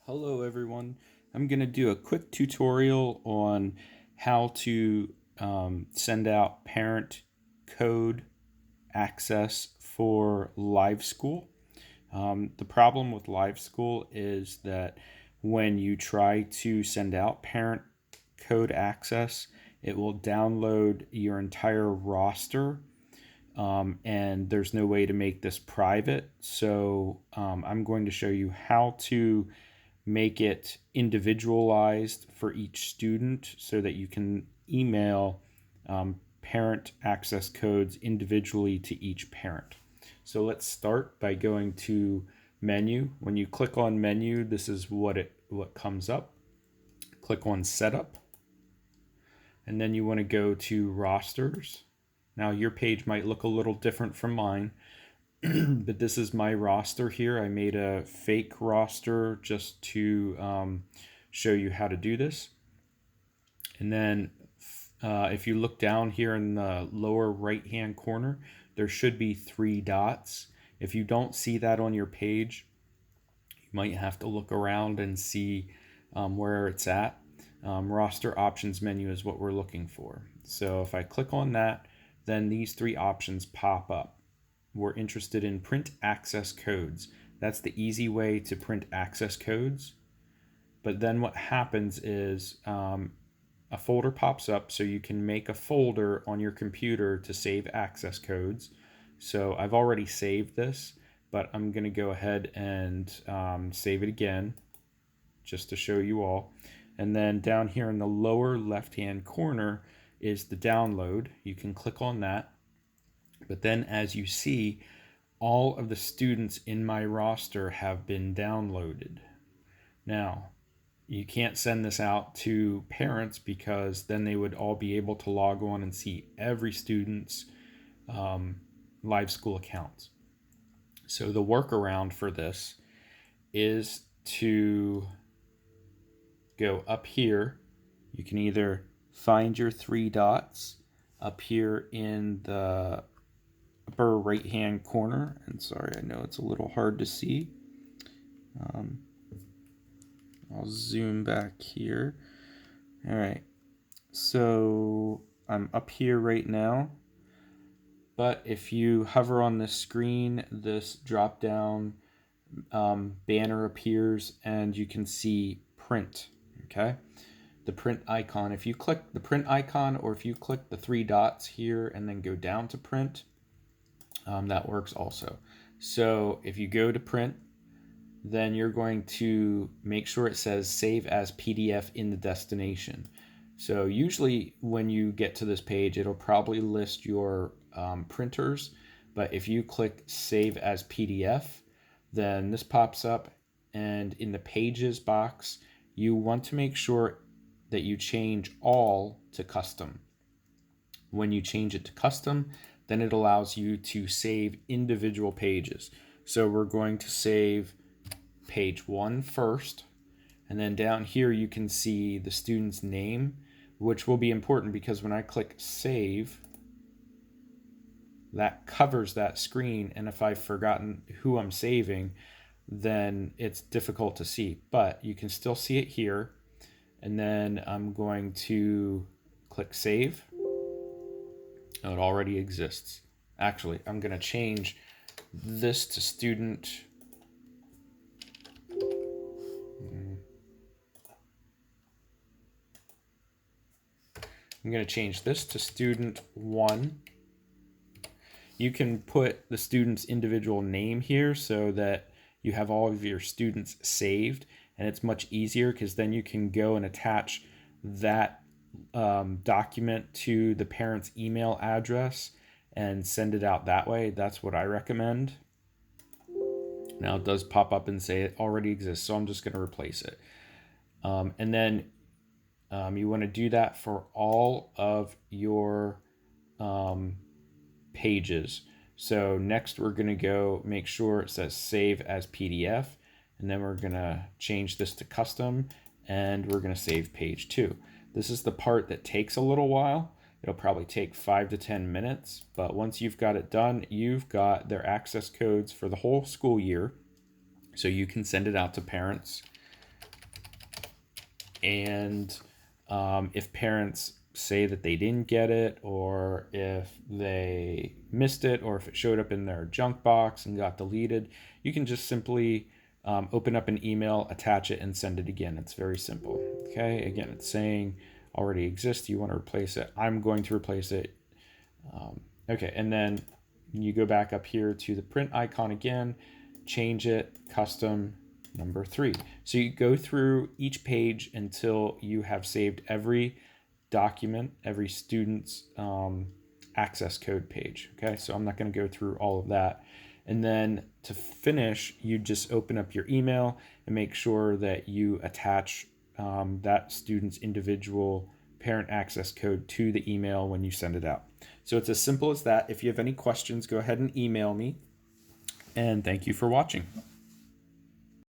Hello everyone. I'm going to do a quick tutorial on how to send out parent code access for LiveSchool. The problem with LiveSchool is that when you try to send out parent code access, it will download your entire roster, and there's no way to make this private. So I'm going to show you how to make it individualized for each student so that you can email parent access codes individually to each parent. So let's start by going to menu. When you click on menu, this is what comes up. Click on setup, and then you want to go to rosters. Now your page might look a little different from mine, but this is my roster here. I made a fake roster just to show you how to do this. And then if you look down here in the lower right hand corner, there should be 3 dots. If you don't see that on your page, you might have to look around and see where it's at. Roster options menu is what we're looking for. So if I click on that, then these 3 options pop up. We're interested in print access codes. That's the easy way to print access codes. But then what happens is a folder pops up, so you can make a folder on your computer to save access codes. So I've already saved this, but I'm going to go ahead and save it again just to show you all. And then down here in the lower left-hand corner is the download. You can click on that. But then as you see, all of the students in my roster have been downloaded. Now, you can't send this out to parents because then they would all be able to log on and see every student's LiveSchool accounts. So the workaround for this is to go up here. You can either find your 3 dots up here in the upper right hand corner, and sorry, I know it's a little hard to see. I'll zoom back here. All right, so I'm up here right now, but if you hover on this screen, this drop down banner appears and you can see print. Okay, the print icon. If you click the print icon, or if you click the 3 dots here and then go down to print, that works also. So if you go to print, then you're going to make sure it says save as PDF in the destination. So usually when you get to this page, it'll probably list your printers, but if you click save as PDF, then this pops up, and in the pages box, you want to make sure that you change all to custom. When you change it to custom, then it allows you to save individual pages. So we're going to save page 1 first, and then down here you can see the student's name, which will be important because when I click save, that covers that screen, and if I've forgotten who I'm saving, then it's difficult to see, but you can still see it here. And then I'm going to click save. Oh, it already exists. Actually, I'm going to change this to student. I'm going to change this to student 1. You can put the student's individual name here so that you have all of your students saved, and it's much easier because then you can go and attach that document to the parent's email address and send it out that way. That's what I recommend. Now it does pop up and say it already exists, so I'm just going to replace it. And then you want to do that for all of your pages. So next we're going to go make sure it says save as PDF, and then we're going to change this to custom, and we're going to save page 2. This is the part that takes a little while. It'll probably take 5 to 10 minutes, but once you've got it done, you've got their access codes for the whole school year, so you can send it out to parents. And if parents say that they didn't get it, or if they missed it, or if it showed up in their junk box and got deleted, you can just simply open up an email, attach it, and send it again. It's very simple. Okay, again, it's saying already exists. You want to replace it. I'm going to replace it. Okay, and then you go back up here to the print icon again, change it, custom number 3. So you go through each page until you have saved every document, every student's access code page. Okay, so I'm not going to go through all of that. And then to finish, you just open up your email and make sure that you attach that student's individual parent access code to the email when you send it out. So it's as simple as that. If you have any questions, go ahead and email me. And thank you for watching.